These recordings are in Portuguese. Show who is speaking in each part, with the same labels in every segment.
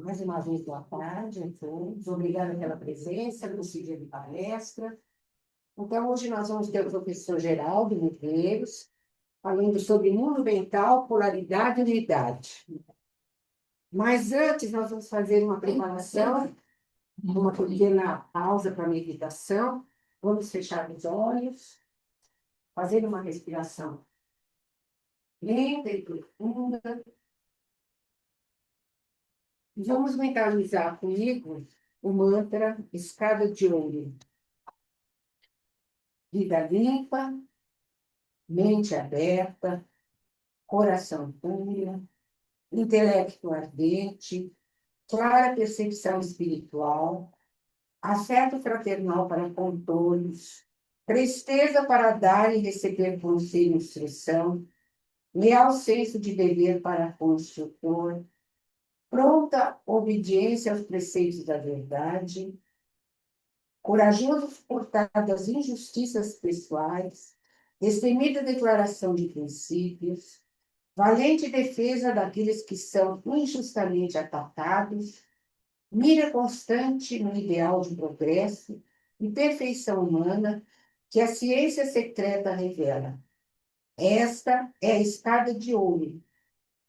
Speaker 1: Mais uma vez, boa tarde a todos. Obrigada pela presença nesse dia de palestra. Então, hoje nós vamos ter o professor Geraldo Medeiros, falando sobre mundo mental, polaridade e unidade. Mas antes, nós vamos fazer uma preparação, uma pequena pausa para a meditação. Vamos fechar os olhos, fazer uma respiração lenta e profunda. Vamos mentalizar comigo o mantra Escada de Ouro. Vida limpa, mente aberta, coração puro, intelecto ardente, clara percepção espiritual, afeto fraternal para com todos, presteza para dar e receber conselho e instrução, leal senso de dever para com o instrutor, pronta obediência aos preceitos da verdade, corajoso suportar das injustiças pessoais, destemida declaração de princípios, valente defesa daqueles que são injustamente atacados, mira constante no ideal de progresso e perfeição humana que a ciência secreta revela. Esta é a escada de ouro,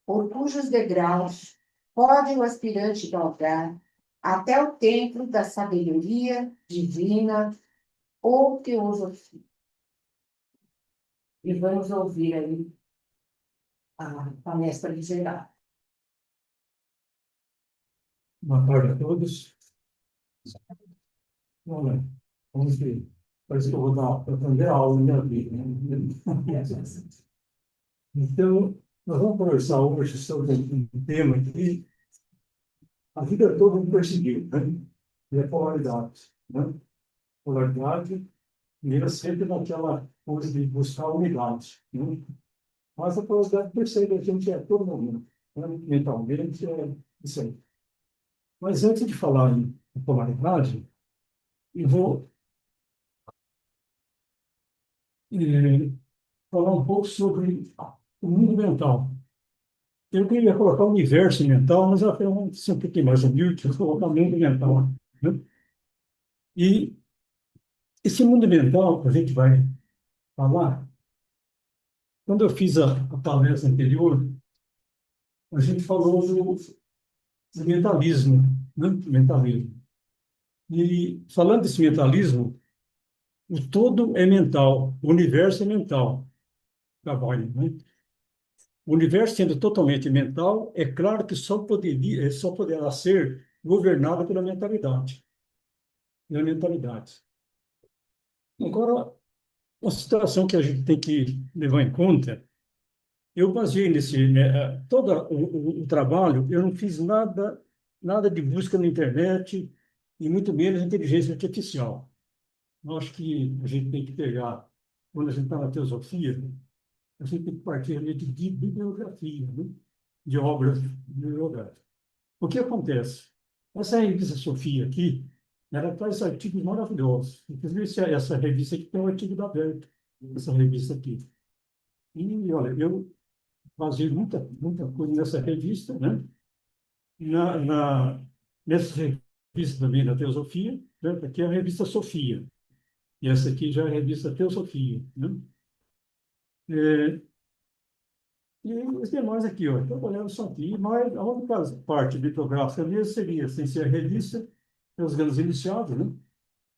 Speaker 1: por cujos degraus pode o aspirante galgar até o templo da sabedoria divina ou teosofia. E vamos ouvir aí a palestra de Geraldo.
Speaker 2: Boa tarde a todos. Olha, vamos ver. Parece que eu vou dar a primeira aula da minha vida, né? Então, nós vamos conversar hoje sobre um tema que a vida toda me perseguiu, né? E é polaridade, né? Polaridade, e eu sempre naquela coisa de buscar unidade, né? Mas a polaridade persegue a gente a todo momento, né? Mentalmente, é isso aí. Mas antes de falar em polaridade, eu vou falar um pouco sobre o mundo mental. Eu queria colocar o universo mental, mas eu vou ser um pouquinho mais humilde, eu vou colocar o mundo mental, né? E esse mundo mental que a gente vai falar, quando eu fiz a palestra anterior, a gente falou do mentalismo, né? Mentalismo. E falando desse mentalismo, o todo é mental, o universo é mental, trabalho, né? O universo sendo totalmente mental, é claro que só poderá ser governado pela mentalidade. Pela mentalidade. Agora, uma situação que a gente tem que levar em conta, eu baseei todo o trabalho, eu não fiz nada de busca na internet, e muito menos inteligência artificial. Eu acho que a gente tem que pegar, quando a gente está na teosofia, a gente tem que partir ali de bibliografia, né? De obras bibliográficas. O que acontece? Essa revista Sofia aqui, ela traz artigos maravilhosos. Inclusive, essa revista aqui tem um artigo da Aberto, essa revista aqui. E, olha, eu fazia muita coisa nessa revista, né? Nessa revista também da Teosofia, né? Aqui é a revista Sofia, e essa aqui já é a revista Teosofia, né? É, e os demais aqui, ó, trabalhando só aqui, mas a única parte bibliográfica mesmo seria, sem ser a revista, Os Grandes Iniciados, né?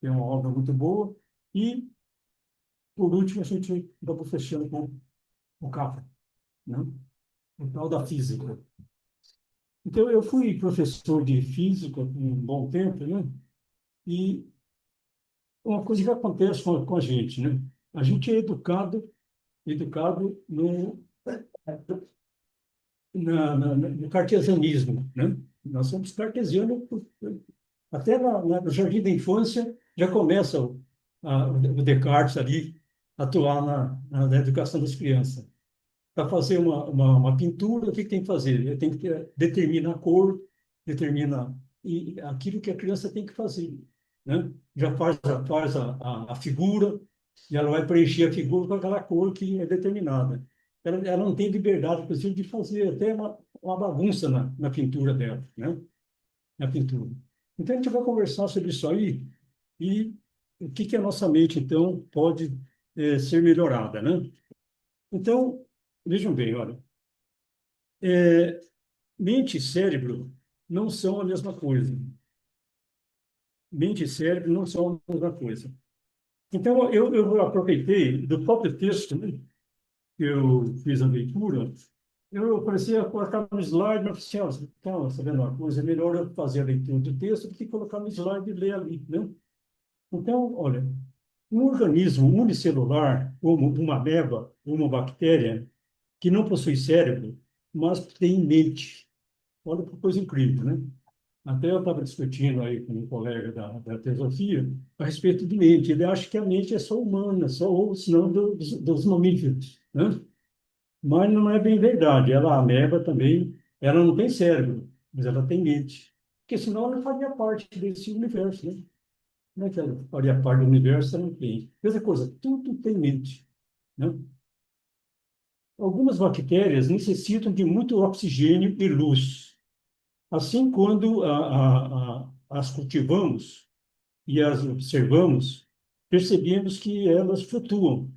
Speaker 2: Que é uma obra muito boa, e, por último, a gente acabou fechando com o Capra, né? O tal da física. Então, eu fui professor de física por um bom tempo, né? E uma coisa que acontece com a gente, né? A gente é educado no cartesianismo, né? Nós somos cartesianos, até no jardim da infância já começa o Descartes ali a atuar na educação das crianças. Para fazer uma pintura, o que tem que fazer? Ele tem que determinar a cor, determina e aquilo que a criança tem que fazer, né? Já faz a figura e ela vai preencher a figura com aquela cor que é determinada. Ela não tem liberdade, inclusive, de fazer até uma bagunça na pintura dela, né? na pintura. Então, a gente vai conversar sobre isso aí e o que que a nossa mente, então, pode ser melhorada, né? Então, vejam bem, olha, é, mente e cérebro não são a mesma coisa. Mente e cérebro não são a mesma coisa. Então, eu aproveitei do próprio texto, né, que eu fiz a leitura, eu parecia colocar no slide, mas assim, ó, então, sabendo uma coisa, é melhor eu fazer a leitura do texto do que colocar no slide e ler ali, né? Então, olha, um organismo unicelular, como uma ameba, uma bactéria, que não possui cérebro, mas tem mente. Olha que coisa incrível, né? Até eu estava discutindo aí com um colega da teosofia a respeito de mente. Ele acha que a mente é só humana, só ou senão dos mamíferos, né? Mas não é bem verdade. Ela, a ameba também, ela não tem cérebro, mas ela tem mente. Porque senão ela não faria parte desse universo, né? Como é que ela faria parte do universo se ela não tem? Mesma coisa, tudo tem mente, né? Algumas bactérias necessitam de muito oxigênio e luz. Assim, quando as cultivamos e as observamos, percebemos que elas flutuam.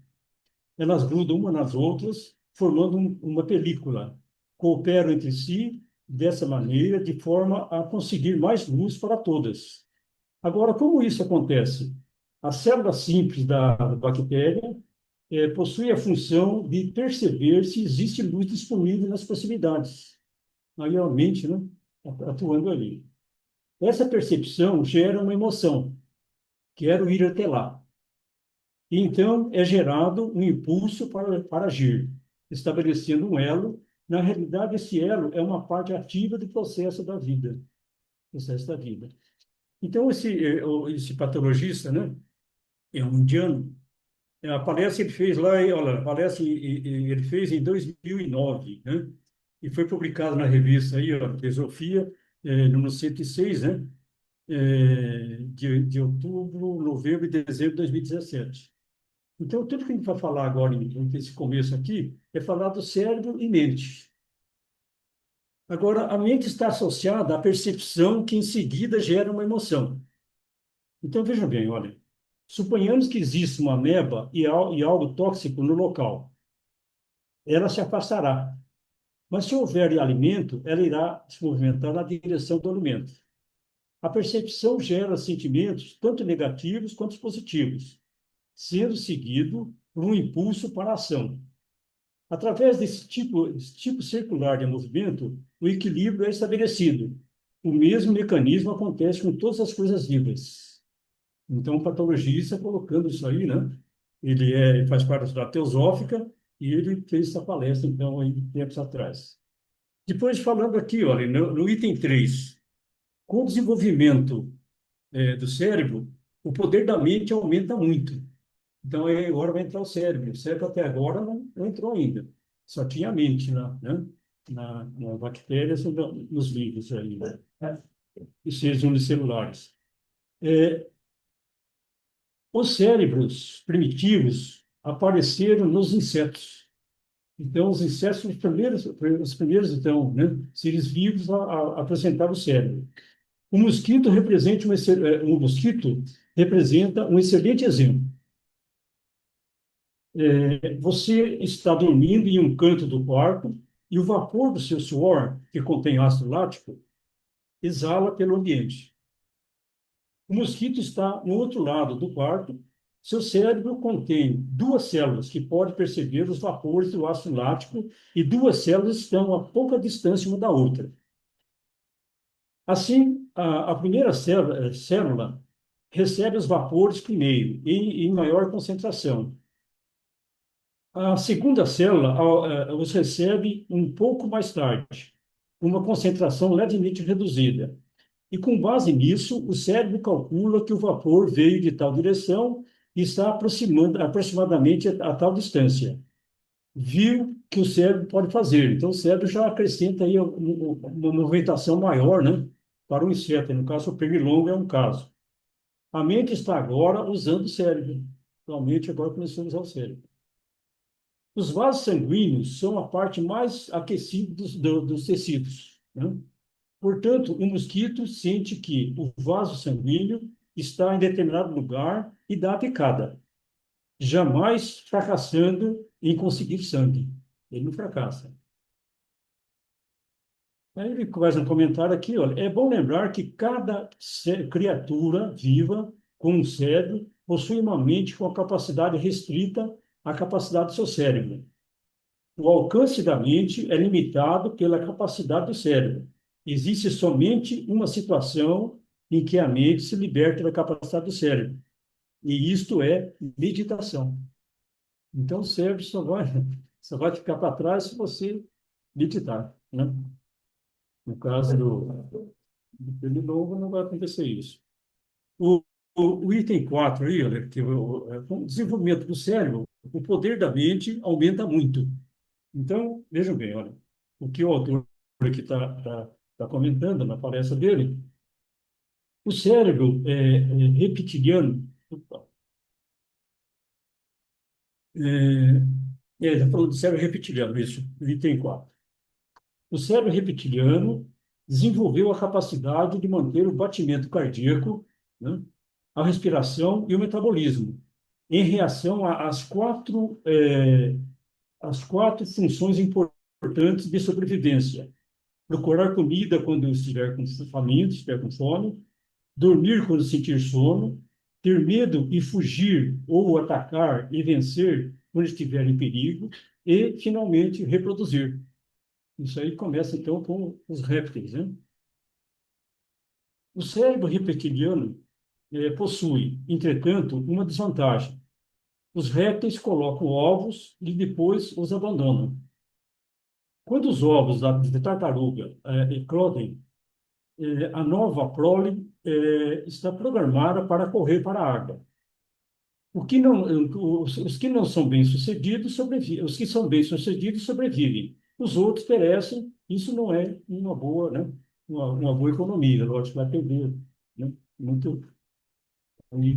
Speaker 2: Elas grudam umas nas outras, formando uma película. Cooperam entre si dessa maneira, de forma a conseguir mais luz para todas. Agora, como isso acontece? A célula simples da bactéria possui a função de perceber se existe luz disponível nas proximidades. Aí, realmente, né, atuando ali. Essa percepção gera uma emoção, quero ir até lá. E então é gerado um impulso para agir, estabelecendo um elo. Na realidade, esse elo é uma parte ativa do processo da vida. Então, esse patologista, né, é um indiano, a palestra ele fez lá, olha, a palestra ele fez em 2009, né, e foi publicado na revista aí, ó, Teosofia, número 106, né, de outubro, novembro e dezembro de 2017. Então, tudo que a gente vai falar agora, nesse começo aqui, é falar do cérebro e mente. Agora, a mente está associada à percepção que em seguida gera uma emoção. Então, vejam bem, olha, suponhamos que existe uma ameba e algo tóxico no local. Ela se afastará. Mas se houver alimento, ela irá se movimentar na direção do alimento. A percepção gera sentimentos tanto negativos quanto positivos, sendo seguido por um impulso para a ação. Através desse tipo circular de movimento, o equilíbrio é estabelecido. O mesmo mecanismo acontece com todas as coisas vivas. Então, o patologista, colocando isso aí, né? Faz parte da teosófica e ele fez essa palestra, então, aí, tempos atrás. Depois, falando aqui, olha, no item 3, com o desenvolvimento do cérebro, o poder da mente aumenta muito. Então, aí agora vai entrar o cérebro. O cérebro até agora não entrou ainda. Só tinha a mente lá, né? Na bactérias e nos vírus aí, né? E seres unicelulares. É, os cérebros primitivos apareceram nos insetos. Então, os insetos são os primeiros então, né, seres vivos a apresentar o cérebro. O mosquito representa um excelente exemplo. Você está dormindo em um canto do quarto e o vapor do seu suor, que contém ácido lático, exala pelo ambiente. O mosquito está no outro lado do quarto. Seu cérebro contém duas células que podem perceber os vapores do ácido lático e duas células estão a pouca distância uma da outra. Assim, a primeira célula recebe os vapores primeiro, em maior concentração. A segunda célula os recebe um pouco mais tarde, uma concentração levemente reduzida. E com base nisso, o cérebro calcula que o vapor veio de tal direção e está aproximando aproximadamente a tal distância. Viu que o cérebro pode fazer. Então, o cérebro já acrescenta aí uma movimentação maior, né, para o inseto. No caso, o pernilongo é um caso. A mente está agora usando o cérebro. Realmente, agora começou a usar o cérebro. Os vasos sanguíneos são a parte mais aquecida dos tecidos, né? Portanto, o mosquito sente que o vaso sanguíneo está em determinado lugar e dá a picada, jamais fracassando em conseguir sangue. Ele não fracassa. Aí ele faz um comentário aqui, olha, é bom lembrar que cada criatura viva com um cérebro possui uma mente com a capacidade restrita à capacidade do seu cérebro. O alcance da mente é limitado pela capacidade do cérebro. Existe somente uma situação em que a mente se liberta da capacidade do cérebro, e isto é meditação. Então, o cérebro só vai ficar para trás se você meditar, né? No caso do pernilongo, não vai acontecer isso. O, o item 4 aí, olha, que com o desenvolvimento do cérebro, o poder da mente aumenta muito. Então, vejam bem, olha, o que o autor aqui está comentando na palestra dele, o cérebro reptiliano, opa, ele está falando do cérebro reptiliano, isso, item 4. O cérebro reptiliano desenvolveu a capacidade de manter o batimento cardíaco, né, a respiração e o metabolismo, em reação às quatro funções importantes de sobrevivência: procurar comida quando estiver com faminto, estiver com fome, dormir quando sentir sono, ter medo e fugir ou atacar e vencer quando estiver em perigo, e, finalmente, reproduzir. Isso aí começa, então, com os répteis, né? O cérebro reptiliano possui, entretanto, uma desvantagem. Os répteis colocam ovos e depois os abandonam. Quando os ovos de tartaruga eclodem, a nova prole está programada para correr para a água. Os que não são bem-sucedidos sobrevivem. Os que são bem-sucedidos sobrevivem. Os outros perecem. Isso não é uma boa, né? Uma boa economia. Lógico, vai perder, né? Muito aí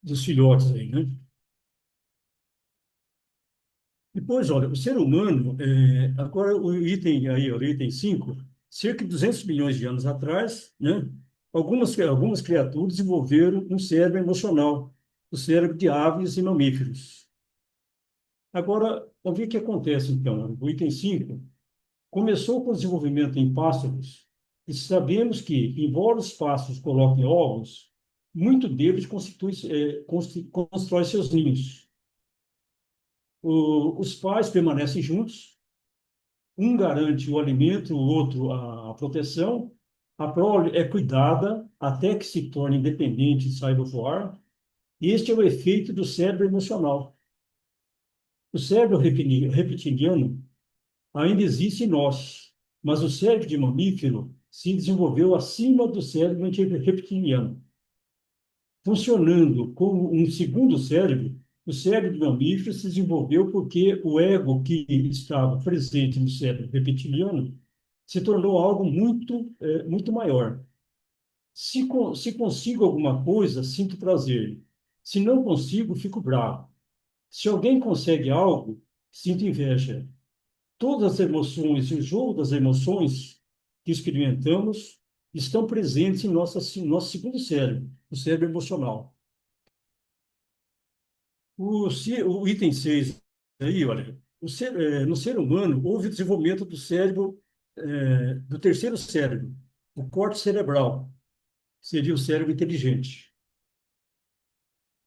Speaker 2: dos filhotes aí, né? Depois, olha, o ser humano, agora o item aí, o item 5, cerca de 200 milhões de anos atrás, né, algumas criaturas desenvolveram um cérebro emocional, o cérebro de aves e mamíferos. Agora, o que acontece, então? O item 5 começou com o desenvolvimento em pássaros, e sabemos que, embora os pássaros coloquem ovos, muito deles constrói seus ninhos. Os pais permanecem juntos, um garante o alimento, o outro a proteção. A prole é cuidada até que se torne independente e saiba voar. E este é o efeito do cérebro emocional. O cérebro reptiliano ainda existe em nós, mas o cérebro de mamífero se desenvolveu acima do cérebro reptiliano. Funcionando como um segundo cérebro, o cérebro de mamífero se desenvolveu porque o ego que estava presente no cérebro reptiliano se tornou algo muito maior. Se consigo alguma coisa, sinto prazer. Se não consigo, fico bravo. Se alguém consegue algo, sinto inveja. Todas as emoções e o jogo das emoções que experimentamos estão presentes em nosso segundo cérebro, o cérebro emocional. O item 6 aí, olha, no ser humano houve o desenvolvimento do cérebro, do terceiro cérebro, o córtex cerebral, que seria o cérebro inteligente.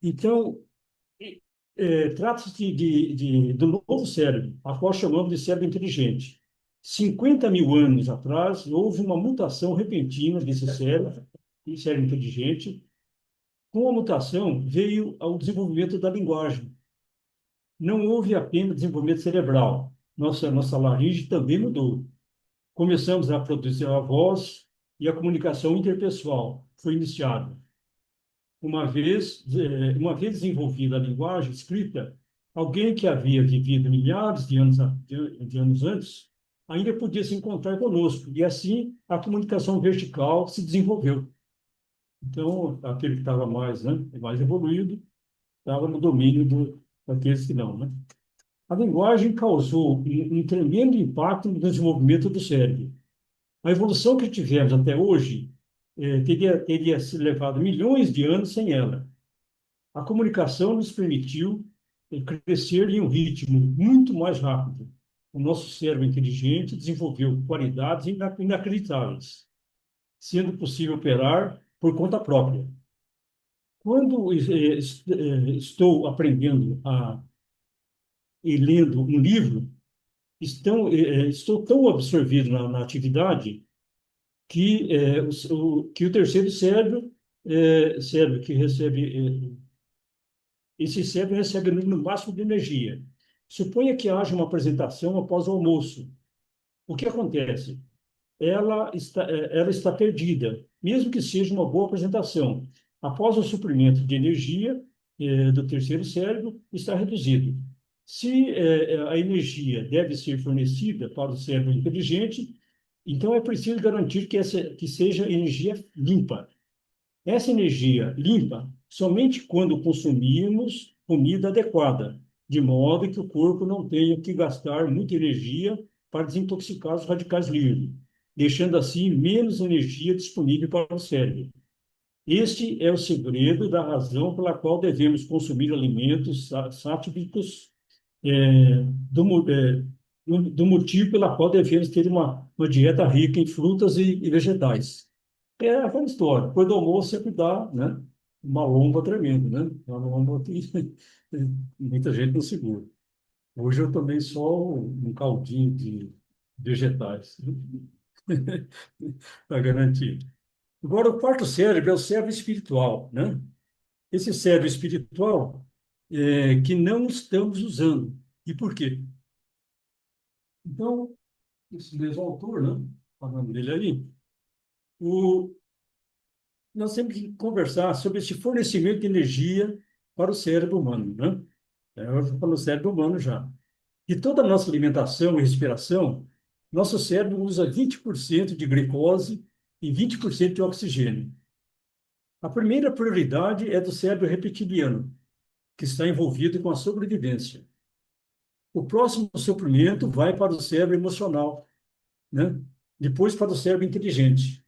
Speaker 2: Então, trata-se do novo cérebro, a qual chamamos de cérebro inteligente. 50 mil anos atrás, houve uma mutação repentina desse cérebro inteligente. Com a mutação, veio ao desenvolvimento da linguagem. Não houve apenas desenvolvimento cerebral. Nossa laringe também mudou. Começamos a produzir a voz e a comunicação interpessoal foi iniciada. Uma vez desenvolvida a linguagem escrita, alguém que havia vivido milhares de anos antes ainda podia se encontrar conosco, e assim a comunicação vertical se desenvolveu. Então, aquele que estava mais evoluído, estava no domínio daqueles que não, né? A linguagem causou um tremendo impacto no desenvolvimento do cérebro. A evolução que tivemos até hoje teria se levado milhões de anos sem ela. A comunicação nos permitiu crescer em um ritmo muito mais rápido. O nosso cérebro inteligente desenvolveu qualidades inacreditáveis, sendo possível operar por conta própria. Quando estou aprendendo e lendo um livro, estou tão absorvido na atividade que o terceiro cérebro que recebe esse cérebro recebe no máximo de energia. Suponha que haja uma apresentação após o almoço. O que acontece? Ela está perdida, mesmo que seja uma boa apresentação. Após o suprimento de energia do terceiro cérebro, está reduzido. Se a energia deve ser fornecida para o cérebro inteligente, então é preciso garantir que seja energia limpa. Essa energia limpa somente quando consumimos comida adequada, de modo que o corpo não tenha que gastar muita energia para desintoxicar os radicais livres, deixando assim menos energia disponível para o cérebro. Este é o segredo da razão pela qual devemos consumir alimentos satívicos, é, do motivo pela qual devemos ter uma dieta rica em frutas e vegetais. É aquela história. Depois do almoço sempre dá, né? Uma lomba tremenda, né? Uma lomba que muita gente não segura. Hoje eu tomei só um caldinho de vegetais, para garantir. Agora, o quarto cérebro é o cérebro espiritual, né? Esse cérebro espiritual que não estamos usando. E por quê? Então, esse mesmo autor, né? Falando dele aí, o, nós temos que conversar sobre esse fornecimento de energia para o cérebro humano, né? Eu estou falando do cérebro humano já. De toda a nossa alimentação e respiração, nosso cérebro usa 20% de glicose e 20% de oxigênio. A primeira prioridade é do cérebro reptiliano, que está envolvido com a sobrevivência. O próximo suprimento vai para o cérebro emocional, né? Depois para o cérebro inteligente.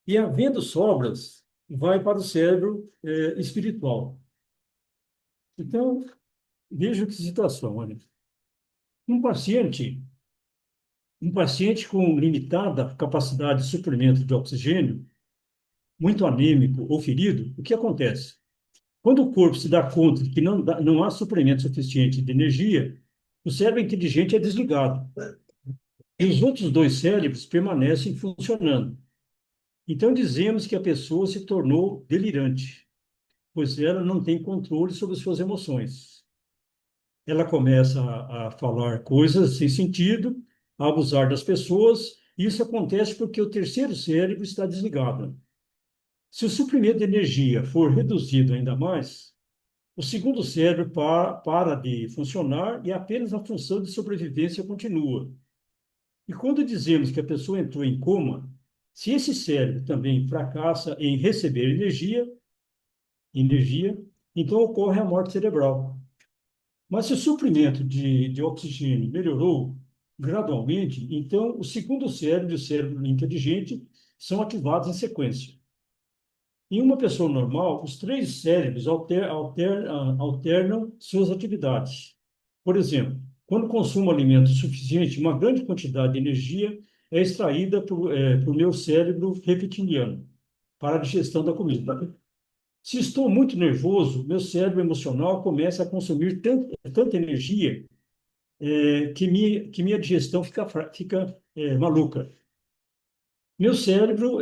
Speaker 2: E, havendo sobras, vai para o cérebro espiritual. Então, veja que situação, olha. Um paciente, um paciente com limitada capacidade de suprimento de oxigênio, muito anêmico ou ferido, o que acontece? Quando o corpo se dá conta de que não há suprimento suficiente de energia, o cérebro inteligente é desligado. E os outros dois cérebros permanecem funcionando. Então, dizemos que a pessoa se tornou delirante, pois ela não tem controle sobre suas emoções. Ela começa a falar coisas sem sentido, a abusar das pessoas, e isso acontece porque o terceiro cérebro está desligado. Se o suprimento de energia for reduzido ainda mais, o segundo cérebro para de funcionar e apenas a função de sobrevivência continua. E quando dizemos que a pessoa entrou em coma, se esse cérebro também fracassa em receber energia, então ocorre a morte cerebral. Mas se o suprimento de oxigênio melhorou gradualmente, então o segundo cérebro e o cérebro inteligente são ativados em sequência. Em uma pessoa normal, os três cérebros alternam suas atividades. Por exemplo, quando consumo alimento suficiente, uma grande quantidade de energia é extraída por meu cérebro reptiliano para a digestão da comida. Se estou muito nervoso, meu cérebro emocional começa a consumir tanta energia que minha digestão fica maluca. Meu cérebro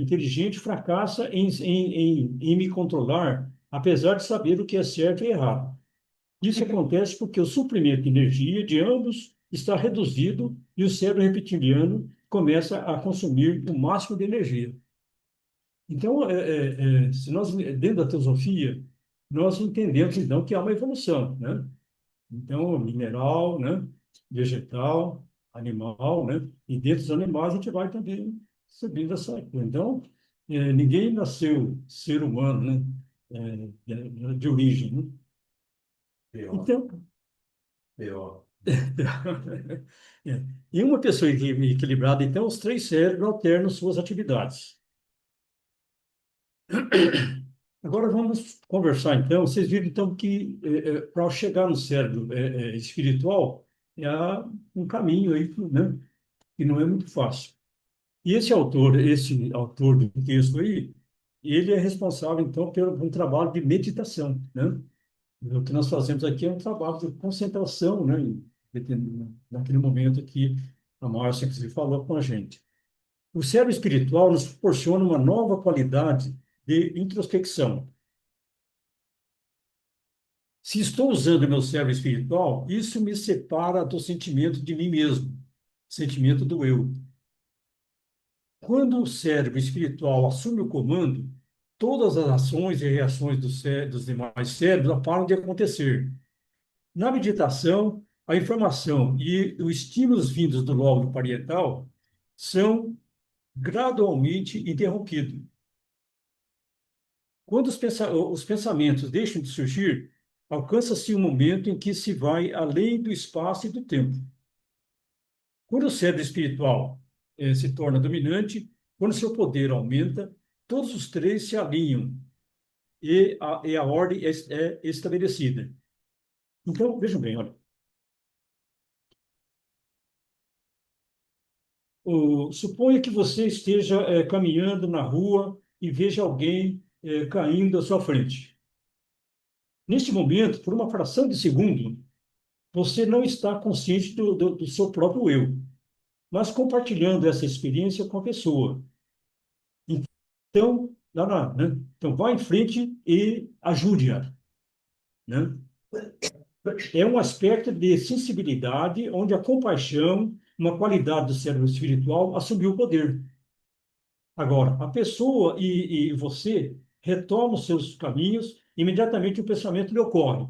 Speaker 2: inteligente fracassa em me controlar, apesar de saber o que é certo e errado. Isso acontece porque o suprimento de energia de ambos está reduzido e o cérebro reptiliano começa a consumir o máximo de energia. Então, se nós, dentro da teosofia, nós entendemos, então, que há uma evolução, né? Então, mineral, né? Vegetal, animal, né? E dentro dos animais a gente vai também subindo essa coisa. Então, ninguém nasceu ser humano, né? De origem, né? Então,
Speaker 3: Pior.
Speaker 2: É. Em uma pessoa equilibrada, então, os três cérebros alternam suas atividades. Agora vamos conversar, então. Vocês viram, então, que para chegar no cérebro espiritual um caminho aí, né? Que não é muito fácil. E esse autor do texto aí, ele é responsável, então, por um trabalho de meditação, né? O que nós fazemos aqui é um trabalho de concentração, né? Naquele momento que a Márcia que falou com a gente. O cérebro espiritual nos proporciona uma nova qualidade de introspecção. Se estou usando meu cérebro espiritual, isso me separa do sentimento de mim mesmo, sentimento do eu. Quando o cérebro espiritual assume o comando, todas as ações e reações dos demais cérebros param de acontecer. Na meditação, a informação e os estímulos vindos do lóbulo parietal são gradualmente interrompidos. Quando os pensamentos deixam de surgir, alcança-se um momento em que se vai além do espaço e do tempo. Quando o cérebro espiritual se torna dominante, quando seu poder aumenta, todos os três se alinham e a ordem é estabelecida. Então, vejam bem, olha. Suponha que você esteja caminhando na rua e veja alguém caindo à sua frente. Neste momento, por uma fração de segundo, você não está consciente do seu próprio eu, mas compartilhando essa experiência com a pessoa. Então, né? Então vá em frente e ajude-a, né? É um aspecto de sensibilidade onde a compaixão, uma qualidade do cérebro espiritual, assumiu o poder. Agora, a pessoa e você retomam os seus caminhos, imediatamente o pensamento lhe ocorre.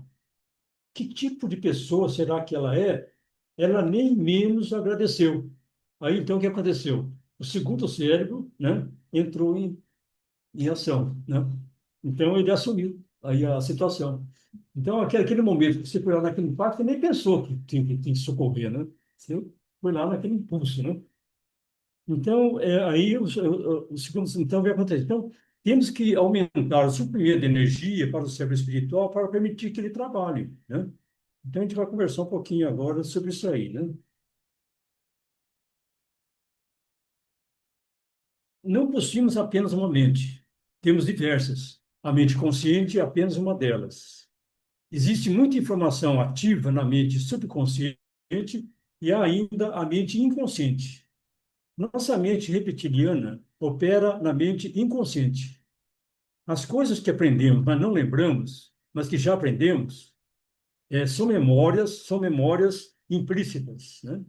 Speaker 2: Que tipo de pessoa será que ela é? Ela nem menos agradeceu. Aí, então, o que aconteceu? O segundo cérebro, né, entrou em ação, né? Então, ele assumiu aí a situação. Então, aquele momento que você foi lá naquele impacto, você nem pensou que tinha que socorrer, né? Você foi lá naquele impulso, né? Então, aí o segundo, então, o que acontece? Então, temos que aumentar o suprimento de energia para o cérebro espiritual para permitir que ele trabalhe, né? Então, a gente vai conversar um pouquinho agora sobre isso aí, né? Não possuímos apenas uma mente, temos diversas. A mente consciente é apenas uma delas. Existe muita informação ativa na mente subconsciente e há ainda a mente inconsciente. Nossa mente reptiliana opera na mente inconsciente. As coisas que aprendemos, mas não lembramos, mas que já aprendemos, são memórias implícitas, né?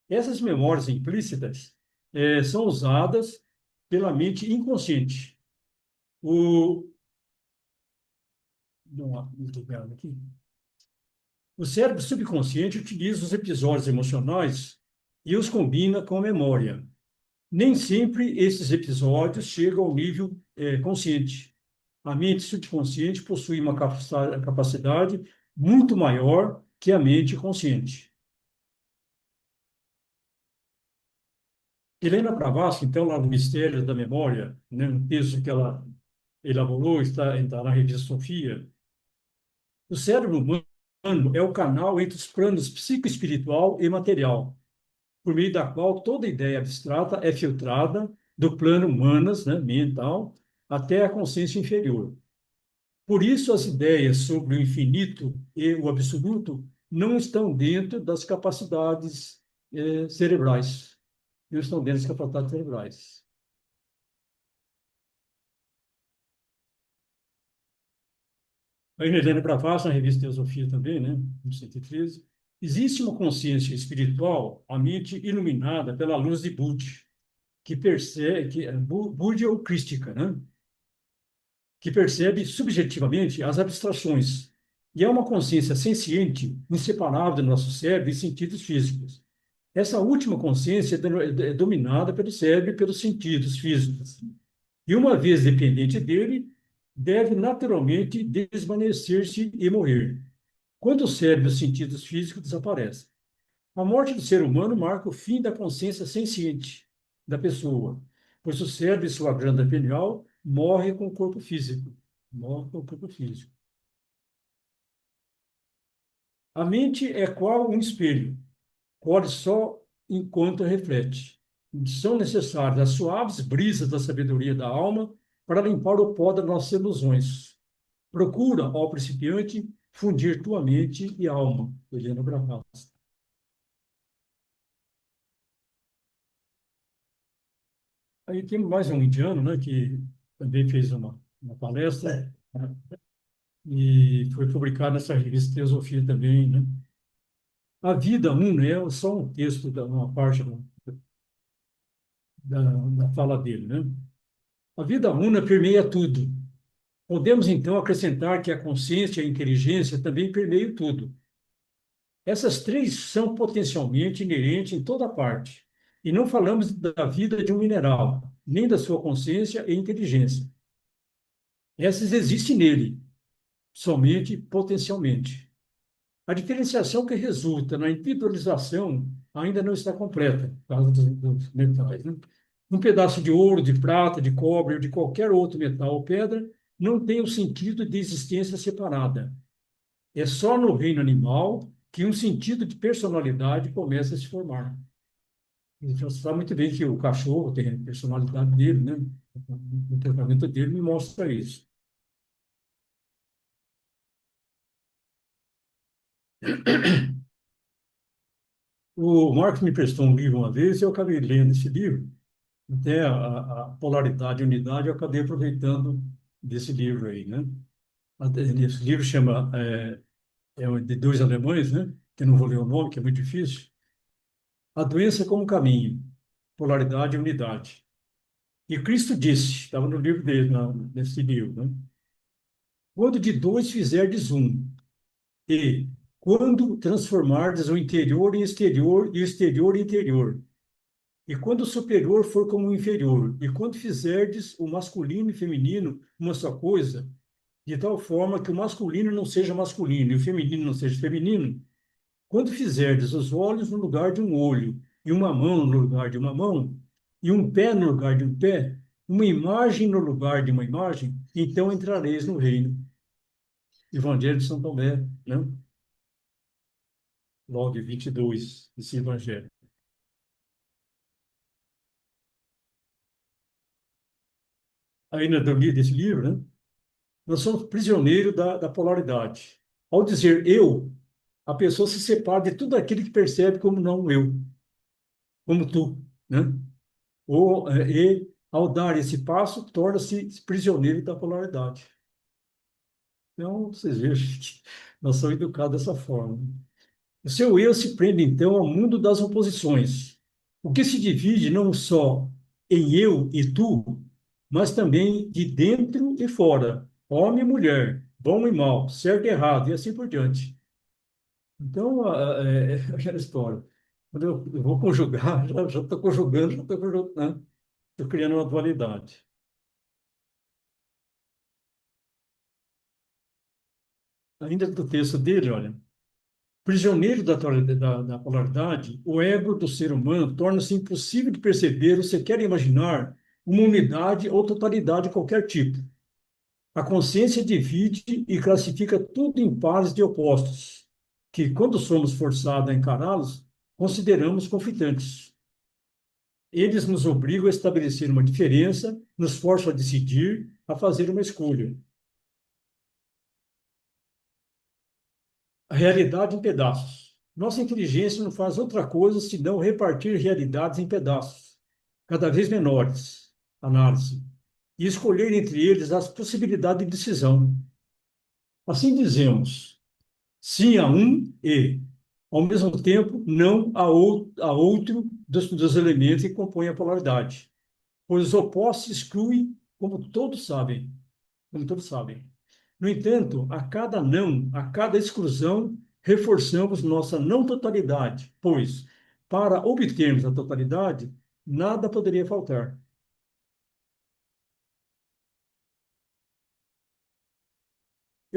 Speaker 2: Essas memórias implícitas são usadas pela mente inconsciente. O, não, aqui. O cérebro subconsciente utiliza os episódios emocionais e os combina com a memória. Nem sempre esses episódios chegam ao nível consciente. A mente subconsciente possui uma capacidade muito maior que a mente consciente. Helena Blavatsky, então, lá no Mistérios da Memória, né, um texto que ela elaborou, está na revista Sofia, o cérebro humano é o canal entre os planos psicoespiritual e material, por meio da qual toda ideia abstrata é filtrada do plano humanas, né, mental, até a consciência inferior. Por isso, as ideias sobre o infinito e o absoluto não estão dentro das capacidades cerebrais. Não estão dentro das capacidades cerebrais. A Helena Blavatsky, na revista Teosofia também, né, no 113, existe uma consciência espiritual, a mente iluminada pela luz de Budi, que percebe, Budi ou crística, né, que percebe subjetivamente as abstrações. E é uma consciência senciente, inseparável do nosso cérebro e sentidos físicos. Essa última consciência é dominada pelo cérebro e pelos sentidos físicos. E uma vez dependente dele, deve naturalmente desvanecer-se e morrer. Quando o cérebro e os sentidos físicos desaparecem. A morte do ser humano marca o fim da consciência senciente da pessoa, pois o cérebro e sua glândula pineal morrem com o corpo físico. Morre com o corpo físico. A mente é qual um espelho, colhe só enquanto reflete. São necessárias as suaves brisas da sabedoria da alma para limpar o pó das nossas ilusões. Procura, ó principiante, fundir tua mente e alma. Helena Blavatsky. Aí tem mais um indiano, né, que também fez uma palestra, né, e foi publicado nessa revista Teosofia também, né? A vida, né, é só um texto, uma parte da fala dele, né? A vida una permeia tudo. Podemos, então, acrescentar que a consciência e a inteligência também permeiam tudo. Essas três são potencialmente inerentes em toda parte. E não falamos da vida de um mineral, nem da sua consciência e inteligência. Essas existem nele, somente potencialmente. A diferenciação que resulta na individualização ainda não está completa, por causa dos metais, né? Um pedaço de ouro, de prata, de cobre ou de qualquer outro metal ou pedra não tem o sentido de existência separada. É só no reino animal que um sentido de personalidade começa a se formar. A gente já sabe muito bem que o cachorro tem a personalidade dele, né? O comportamento dele me mostra isso. O Marx me prestou um livro uma vez e eu acabei lendo esse livro. Até a polaridade e unidade eu acabei aproveitando desse livro aí, né? Esse livro chama, de dois alemães, né? Que eu não vou ler o nome, que é muito difícil. A doença como caminho, polaridade e unidade. E Cristo disse, estava no livro dele, nesse livro, né? Quando de dois fizerdes um, e quando transformardes o interior em exterior e o exterior em interior, e quando o superior for como o inferior, e quando fizerdes o masculino e feminino uma só coisa, de tal forma que o masculino não seja masculino e o feminino não seja feminino, quando fizerdes os olhos no lugar de um olho, e uma mão no lugar de uma mão, e um pé no lugar de um pé, uma imagem no lugar de uma imagem, então entrareis no reino. Evangelho de São Tomé, né? Log 22, esse evangelho. Ainda desse livro, né? Nós somos prisioneiros da polaridade. Ao dizer eu, a pessoa se separa de tudo aquilo que percebe como não eu, como tu, né? E ao dar esse passo, torna-se prisioneiro da polaridade. Então, vocês vejam que nós somos educados dessa forma. O seu eu se prende, então, ao mundo das oposições, o que se divide não só em eu e tu, mas também de dentro e fora, homem e mulher, bom e mal, certo e errado, e assim por diante. Então, aquela história. Quando eu vou conjugar, já estou conjugando, já estou conjugando, né? Estou criando uma dualidade. Ainda do texto dele, olha, prisioneiro da polaridade, o ego do ser humano torna-se impossível de perceber ou sequer imaginar uma unidade ou totalidade de qualquer tipo. A consciência divide e classifica tudo em pares de opostos, que, quando somos forçados a encará-los, consideramos conflitantes. Eles nos obrigam a estabelecer uma diferença, nos forçam a decidir, a fazer uma escolha. A realidade em pedaços. Nossa inteligência não faz outra coisa senão repartir realidades em pedaços, cada vez menores, análise, e escolher entre eles as possibilidades de decisão. Assim dizemos, sim a um e, ao mesmo tempo, não a outro dos elementos que compõem a polaridade, pois os opostos se excluem, como todos sabem. No entanto, a cada não, a cada exclusão, reforçamos nossa não totalidade, pois, para obtermos a totalidade, nada poderia faltar.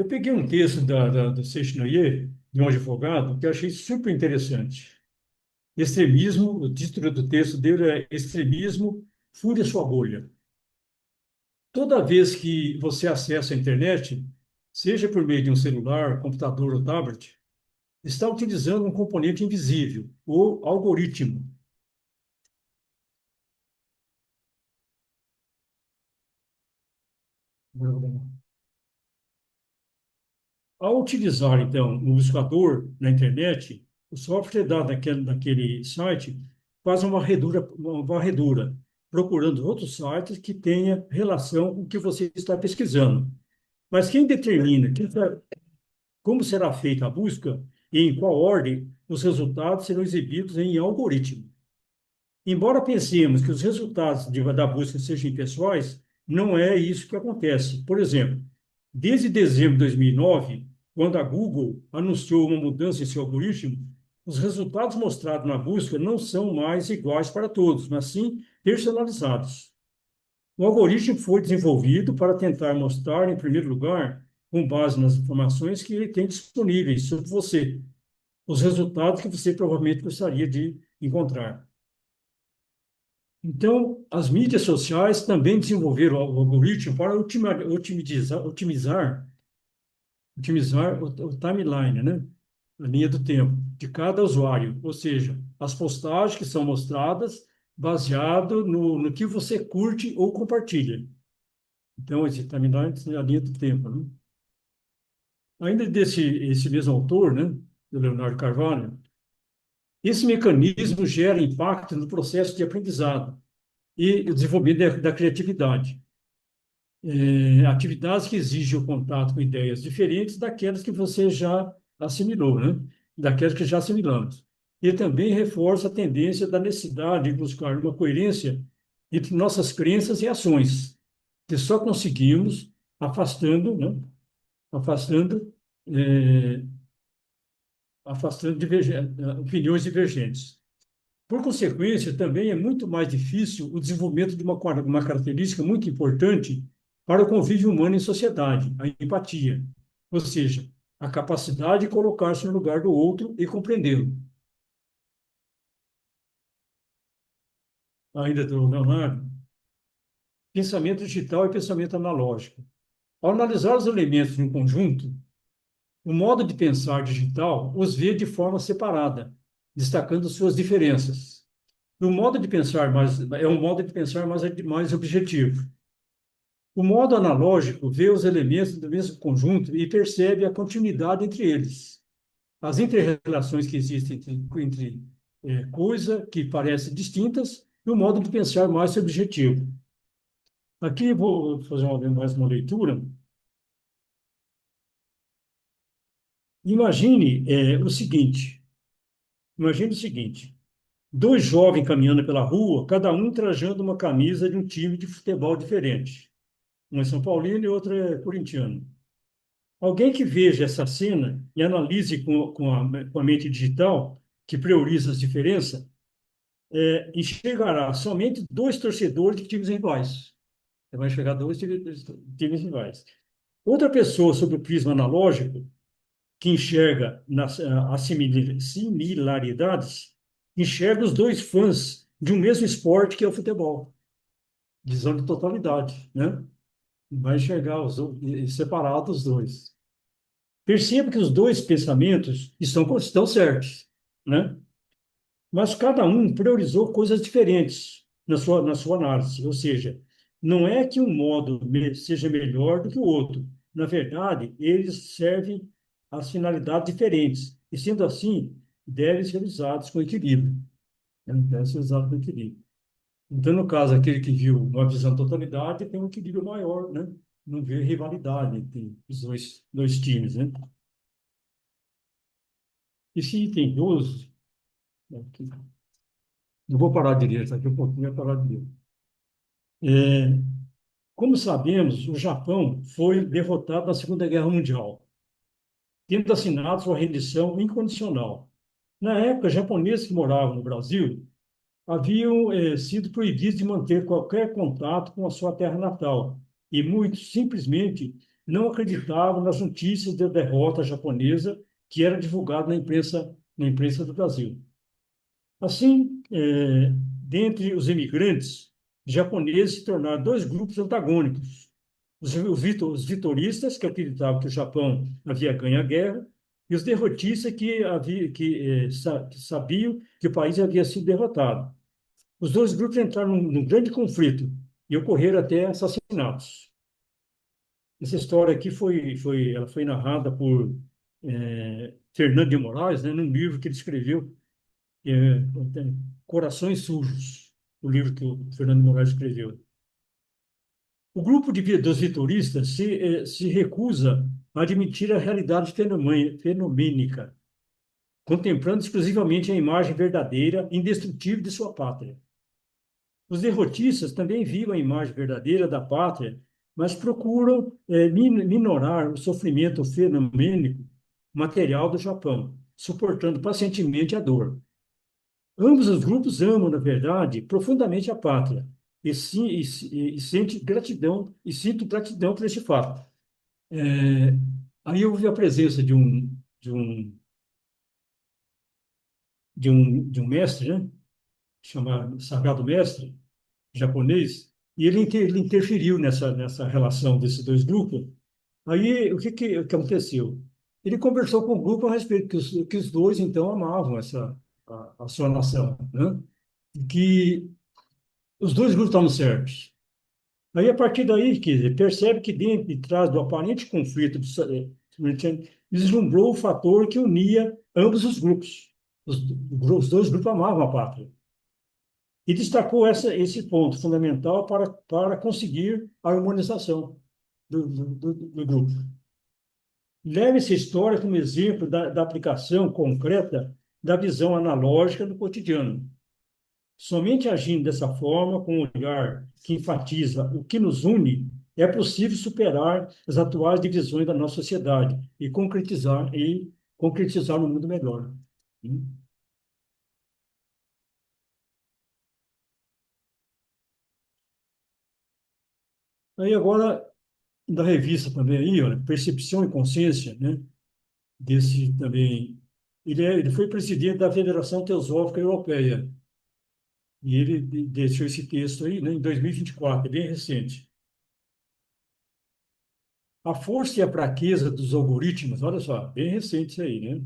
Speaker 2: Eu peguei um texto do Seixinoye, de um advogado, que eu achei super interessante. Extremismo, o título do texto dele é Extremismo, Fure a Sua Bolha. Toda vez que você acessa a internet, seja por meio de um celular, computador ou tablet, está utilizando um componente invisível, o algoritmo. Ao utilizar, então, um buscador na internet, o software daquele site faz uma varredura, procurando outros sites que tenham relação com o que você está pesquisando. Mas quem determina como será feita a busca e em qual ordem os resultados serão exibidos em algoritmo. Embora pensemos que os resultados da busca sejam impessoais, não é isso que acontece. Por exemplo, desde dezembro de 2009, quando a Google anunciou uma mudança em seu algoritmo, os resultados mostrados na busca não são mais iguais para todos, mas sim personalizados. O algoritmo foi desenvolvido para tentar mostrar, em primeiro lugar, com base nas informações que ele tem disponíveis sobre você, os resultados que você provavelmente gostaria de encontrar. Então, as mídias sociais também desenvolveram o algoritmo para otimizar o timeline, né? A linha do tempo de cada usuário, ou seja, as postagens que são mostradas baseado no que você curte ou compartilha. Então, esse timeline é a linha do tempo, né? Ainda esse mesmo autor, né, do Leonardo Carvalho, esse mecanismo gera impacto no processo de aprendizado e o desenvolvimento da criatividade. Atividades que exigem o contato com ideias diferentes daquelas que você já assimilou, né? Daquelas que já assimilamos. E também reforça a tendência da necessidade de buscar uma coerência entre nossas crenças e ações, que só conseguimos afastando, né? Afastando, eh, afastando opiniões divergentes. Por consequência, também é muito mais difícil o desenvolvimento de uma característica muito importante para o convívio humano em sociedade, a empatia, ou seja, a capacidade de colocar-se no lugar do outro e compreendê-lo. Ainda do Leonardo, pensamento digital e pensamento analógico. Ao analisar os elementos de um conjunto, o modo de pensar digital os vê de forma separada, destacando suas diferenças. O modo de pensar é um modo de pensar mais objetivo. O modo analógico vê os elementos do mesmo conjunto e percebe a continuidade entre eles. As interrelações que existem entre coisas que parecem distintas e o modo de pensar mais subjetivo. Aqui vou fazer mais uma leitura. Imagine imagine o seguinte, dois jovens caminhando pela rua, cada um trajando uma camisa de um time de futebol diferente. Um é São Paulino e outro é corintiano. Alguém que veja essa cena e analise com a mente digital, que prioriza as diferenças, enxergará somente dois torcedores de times rivais. Você vai enxergar dois times rivais. Outra pessoa, sob o prisma analógico, que enxerga as similaridades, enxerga os dois fãs de um mesmo esporte que é o futebol. Visão de totalidade, né? Vai enxergar separados os dois. Perceba que os dois pensamentos estão certos, né? Mas cada um priorizou coisas diferentes na sua análise. Ou seja, não é que um modo seja melhor do que o outro. Na verdade, eles servem às finalidades diferentes. E, sendo assim, devem ser usados com equilíbrio. Né? Devem ser usados com equilíbrio. Então, no caso, aquele que viu uma visão totalidade tem um equilíbrio maior, né? Não vê rivalidade entre os dois times, né? Esse item 12, aqui, eu vou parar de ler, daqui a pouquinho eu vou parar de ler. É, como sabemos, o Japão foi derrotado na Segunda Guerra Mundial, tendo assinado sua rendição incondicional. Na época, japoneses que moravam no Brasil haviam sido proibidos de manter qualquer contato com a sua terra natal, e muitos simplesmente não acreditavam nas notícias da derrota japonesa que era divulgada na imprensa do Brasil. Assim, dentre os imigrantes japoneses se tornaram dois grupos antagônicos. Os vitoristas, que acreditavam que o Japão havia ganho a guerra, e os derrotistas, que sabiam que o país havia sido derrotado. Os dois grupos entraram num grande conflito e ocorreram até assassinatos. Essa história aqui ela foi narrada por Fernando de Moraes, né, num livro que ele escreveu, é, Corações Sujos, o livro que o Fernando de Moraes escreveu. O grupo dos vitoristas se recusa a admitir a realidade fenomênica, contemplando exclusivamente a imagem verdadeira, indestrutível de sua pátria. Os derrotistas também viam a imagem verdadeira da pátria, mas procuram minorar o sofrimento fenomênico material do Japão, suportando pacientemente a dor. Ambos os grupos amam, na verdade, profundamente a pátria sente gratidão e sinto gratidão por este fato. É, Aí eu vi a presença de um mestre, né, chamado Sagrado Mestre, japonês, e ele interferiu nessa relação desses dois grupos. Aí, o que aconteceu? Ele conversou com o grupo a respeito que os dois, então, amavam a sua nação, né? E que os dois grupos estavam certos. Aí, a partir daí, quer dizer, percebe que dentro de trás do aparente conflito, vislumbrou o fator que unia ambos os grupos. Os dois grupos amavam a pátria. E destacou esse ponto fundamental para conseguir a harmonização do grupo. Leve essa história como exemplo da aplicação concreta da visão analógica no cotidiano. Somente agindo dessa forma, com um olhar que enfatiza o que nos une, é possível superar as atuais divisões da nossa sociedade e concretizar um mundo melhor. Aí agora, da revista também aí, olha, Percepção e Consciência, né? Desse também. Ele foi presidente da Federação Teosófica Europeia. E ele deixou esse texto aí, né, em 2024, é bem recente. A força e a fraqueza dos algoritmos, olha só, bem recente isso aí, né?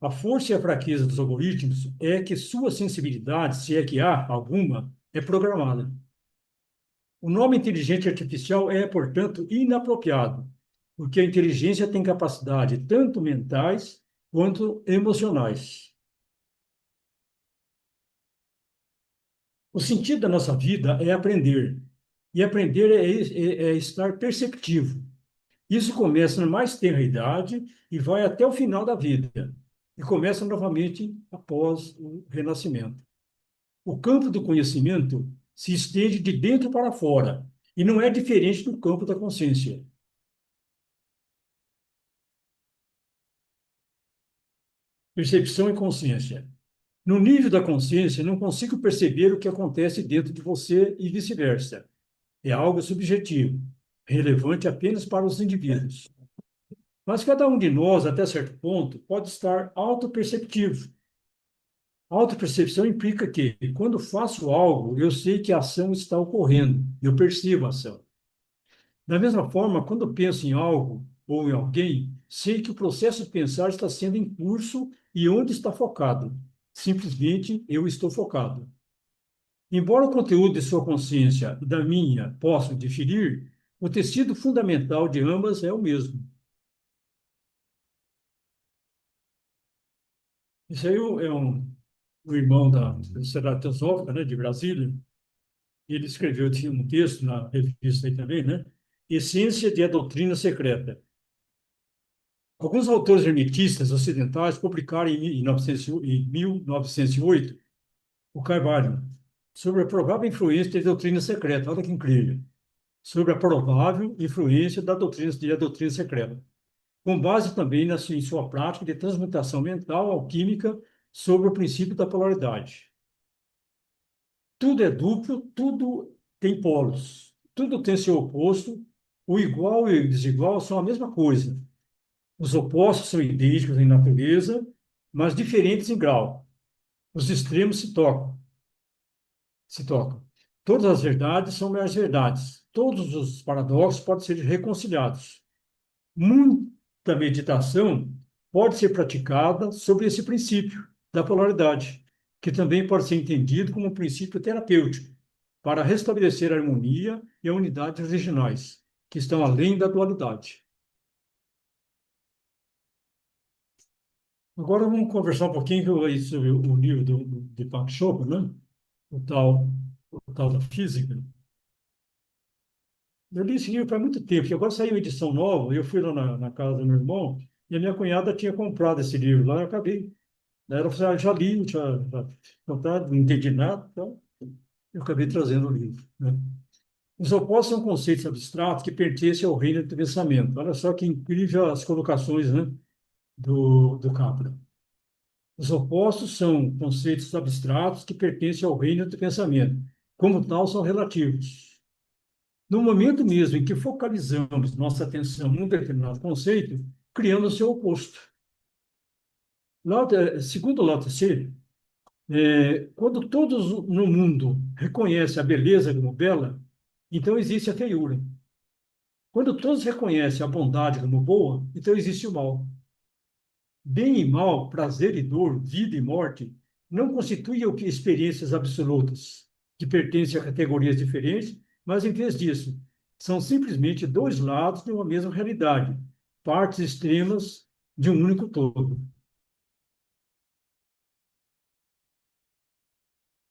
Speaker 2: A força e a fraqueza dos algoritmos é que sua sensibilidade, se é que há alguma, é programada. O nome inteligência artificial é, portanto, inapropriado, porque a inteligência tem capacidade tanto mentais quanto emocionais. O sentido da nossa vida é aprender. E aprender é estar perceptivo. Isso começa na mais tenra idade e vai até o final da vida. E começa novamente após o renascimento. O campo do conhecimento se estende de dentro para fora e não é diferente do campo da consciência. Percepção e consciência. No nível da consciência, não consigo perceber o que acontece dentro de você e vice-versa. É algo subjetivo, relevante apenas para os indivíduos. Mas cada um de nós, até certo ponto, pode estar autoperceptivo. Autopercepção implica que, quando faço algo, eu sei que a ação está ocorrendo, eu percebo a ação. Da mesma forma, quando penso em algo ou em alguém, sei que o processo de pensar está sendo em curso e onde está focado. Simplesmente eu estou focado. Embora o conteúdo de sua consciência e da minha possam diferir, o tecido fundamental de ambas é o mesmo. Isso aí um irmão da Sociedade Teosófica, né, de Brasília. Ele escreveu, tinha um texto na revista aí também, né? Essência de a Doutrina Secreta. Alguns autores hermetistas ocidentais publicaram em 1908 o Carvalho sobre a provável influência da doutrina secreta. Olha que incrível. Sobre a provável influência da doutrina secreta, com base também em sua prática de transmutação mental alquímica sobre o princípio da polaridade. Tudo é duplo, tudo tem polos, tudo tem seu oposto, O igual e o desigual são a mesma coisa. Os opostos são idênticos em natureza, mas diferentes em grau. Os extremos se tocam. Todas as verdades são meras verdades. Todos os paradoxos podem ser reconciliados. Muita meditação pode ser praticada sobre esse princípio da polaridade, que também pode ser entendido como um princípio terapêutico, para restabelecer a harmonia e a unidade originais, que estão além da dualidade. Agora vamos conversar um pouquinho aí sobre o livro do Deepak Chopra, né? O tal, o tal da física. Eu li esse livro faz muito tempo, e agora saiu uma edição nova, eu fui lá na casa do meu irmão, e a minha cunhada tinha comprado esse livro lá, eu acabei. Daí ela falou, já li, já comprado, não entendi nada, então eu acabei trazendo o livro, né? Os opostos são conceitos abstratos que pertencem ao reino do pensamento. Olha só que incrível as colocações, né, do Capra. Os opostos são conceitos abstratos que pertencem ao reino do pensamento. Como tal, são relativos. No momento mesmo em que focalizamos nossa atenção num determinado conceito, criamos o seu oposto. Segundo Lao Tse, quando todos no mundo reconhecem a beleza como bela, então existe a feiura. Quando todos reconhecem a bondade como boa, então existe o mal. Bem e mal, prazer e dor, vida e morte, não constituem o que experiências absolutas, que pertencem a categorias diferentes, mas, em vez disso, são simplesmente dois lados de uma mesma realidade, partes extremas de um único todo.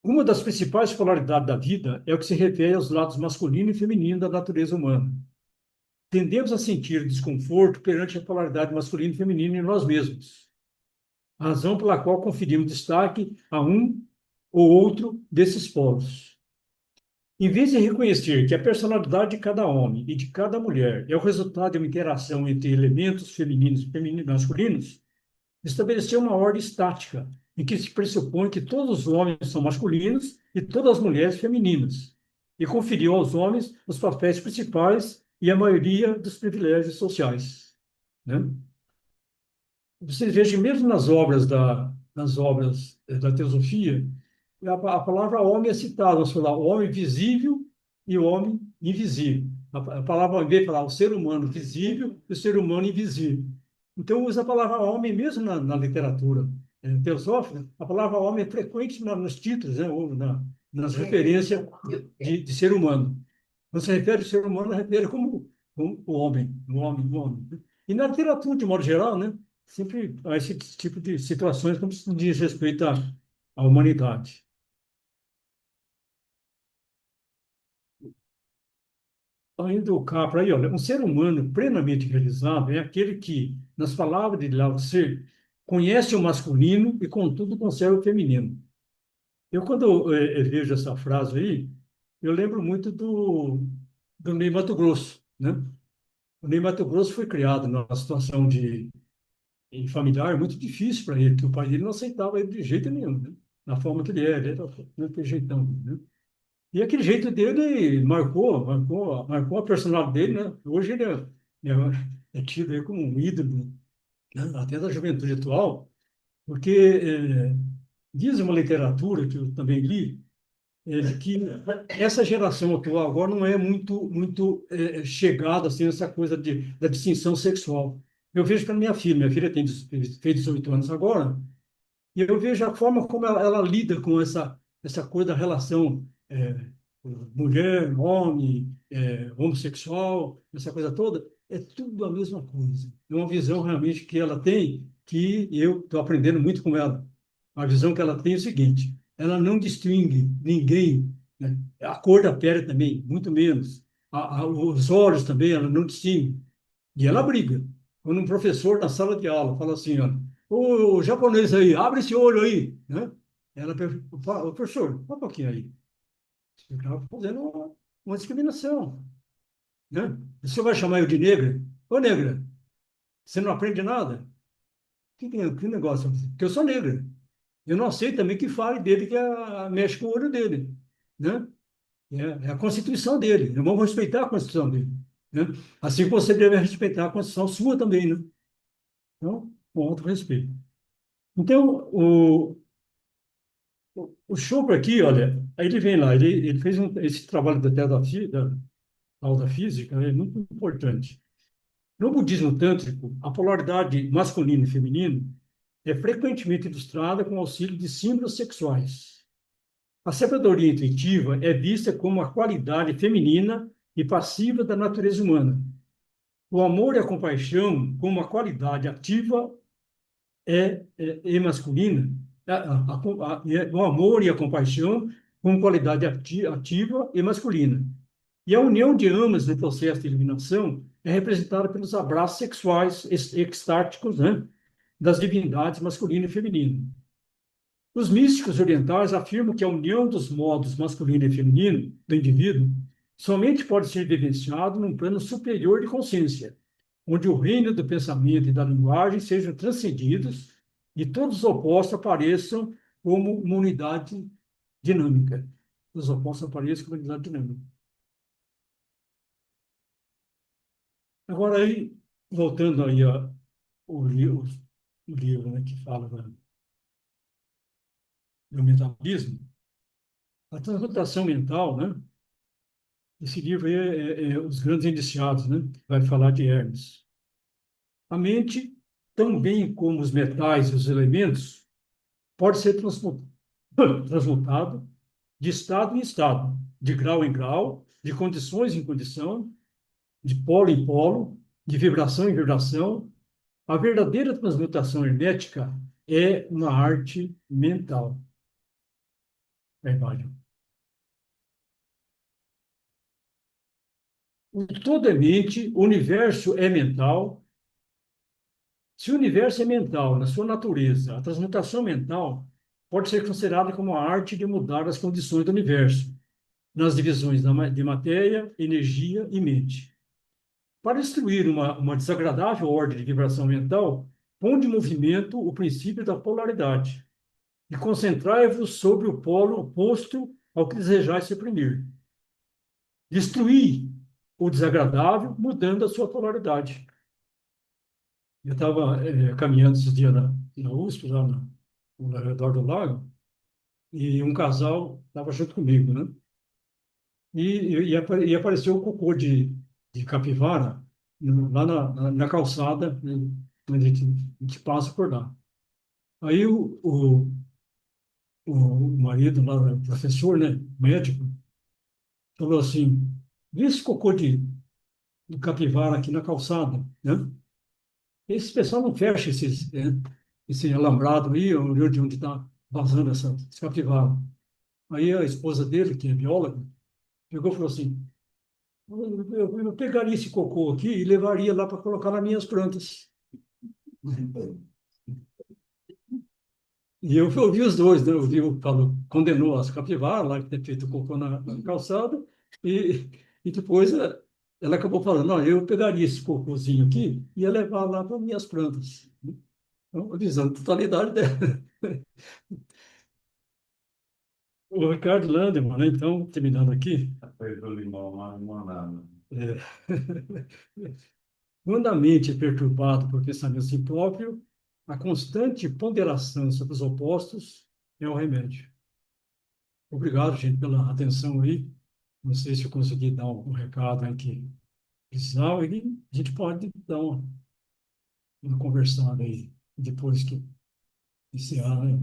Speaker 2: Uma das principais polaridades da vida é o que se refere aos lados masculino e feminino da natureza humana. Tendemos a sentir desconforto perante a polaridade masculina e feminina em nós mesmos, razão pela qual conferimos destaque a um ou outro desses polos. Em vez de reconhecer que a personalidade de cada homem e de cada mulher é o resultado de uma interação entre elementos femininos e masculinos, estabeleceu uma ordem estática, em que se pressupõe que todos os homens são masculinos e todas as mulheres femininas, e conferiu aos homens os papéis principais e a maioria dos privilégios sociais, né? Você veja, mesmo nas obras da teosofia, a palavra homem é citada, vamos falar, o homem visível e o homem invisível. A palavra, ao invés de falar o ser humano visível e o ser humano invisível. Então, usa a palavra homem mesmo na literatura teosófica, a palavra homem é frequente nos títulos, né, ou nas referências de ser humano. Quando se refere ao ser humano, refere como o homem, o homem, o homem. E na literatura, de modo geral, né, sempre há esse tipo de situações quando se diz respeito à humanidade. Ainda o Capra aí, olha, um ser humano plenamente realizado é aquele que, nas palavras de Lao Tse, conhece o masculino e, contudo, conserva o feminino. Eu, quando vejo essa frase aí, eu lembro muito do Ney Matogrosso, né? O Ney Matogrosso foi criado numa situação familiar muito difícil para ele, que o pai dele não aceitava ele de jeito nenhum, né? Na forma que ele era daquele jeitão, né? E aquele jeito dele marcou a personalidade dele, né? Hoje ele é tido aí como um ídolo, né? Até da juventude atual, porque diz uma literatura que eu também li, de que essa geração atual agora não é muito chegada assim, nessa coisa da distinção sexual. Eu vejo para minha filha fez 18 anos agora, e eu vejo a forma como ela lida com essa coisa da relação mulher, homem, homossexual, essa coisa toda, é tudo a mesma coisa. É uma visão realmente que ela tem, que eu estou aprendendo muito com ela. A visão que ela tem é o seguinte: ela não distingue ninguém, né? A cor da pele também, muito menos. Os olhos também, ela não distingue. E ela briga. Quando um professor na sala de aula fala assim, ó, ô japonês aí, abre esse olho aí, né? Ela pergunta, ô professor, um pouquinho aí. Você está fazendo uma discriminação, né? O senhor vai chamar eu de negra? Ô negra, você não aprende nada? Que negócio? Porque eu sou negra. Eu não aceito também que fale dele que mexe com o olho dele, né? É a Constituição dele. Eu vou respeitar a Constituição dele. né? Assim como você deve respeitar a Constituição sua também, né? Então, com outro respeito. Então, o Chopra aqui, olha, aí ele vem lá, ele fez esse trabalho da tal da física, é muito importante. No budismo tântrico, a polaridade masculino e feminino é frequentemente ilustrada com o auxílio de símbolos sexuais. A sabedoria intuitiva é vista como a qualidade feminina e passiva da natureza humana. O amor e a compaixão como a qualidade ativa e masculina. O amor e a compaixão como qualidade ativa e masculina. E a união de ambas no processo de eliminação é representada pelos abraços sexuais extáticos, né, das divindades masculino e feminino. Os místicos orientais afirmam que a união dos modos masculino e feminino do indivíduo somente pode ser vivenciado num plano superior de consciência, onde o reino do pensamento e da linguagem sejam transcendidos e todos os opostos apareçam como uma unidade dinâmica. Os opostos apareçam como unidade dinâmica. Agora, aí, voltando aí o livro, né, que fala do metabolismo, a transmutação mental, né? Esse livro aí é Os Grandes Iniciados, né? Vai falar de Hermes. A mente, tão bem como os metais e os elementos, pode ser transmutado de estado em estado, de grau em grau, de condições em condição, de polo em polo, de vibração em vibração. A verdadeira transmutação hermética é uma arte mental. É, Mário. O todo é mente, o universo é mental. Se o universo é mental, na sua natureza, a transmutação mental pode ser considerada como a arte de mudar as condições do universo, nas divisões de matéria, energia e mente. Para destruir uma desagradável ordem de vibração mental, põe em movimento o princípio da polaridade e concentrai-vos sobre o polo oposto ao que desejais suprimir. Destruir o desagradável, mudando a sua polaridade. Eu estava caminhando esses dias na USP, lá no redor do lago, e um casal estava junto comigo, né? E apareceu o cocô de capivara lá na calçada, né, onde a gente passa por lá. Aí o marido lá, o professor, né, médico, falou assim, vê esse cocô de capivara aqui na calçada, né? Esse pessoal não fecha esse alambrado aí, onde está vazando esse capivara. Aí a esposa dele, que é bióloga, pegou e falou assim, eu pegaria esse cocô aqui e levaria lá para colocar nas minhas plantas. E eu ouvi os dois, né? Eu ouvi o Paulo condenou as capivaras lá que tinha feito cocô na calçada e depois ela acabou falando, não, eu pegaria esse cocôzinho aqui e ia levar lá para minhas plantas. Então, visando a totalidade dela. O Ricardo Landemann, né? Então, terminando aqui. Foi do limão, limonada. É. Quando a mente é perturbada por pensamentos impróprios, a constante ponderação sobre os opostos é o remédio. Obrigado, gente, pela atenção aí. Não sei se eu consegui dar um recado aí que precisava, e a gente pode dar uma conversada aí depois que encerrar, né?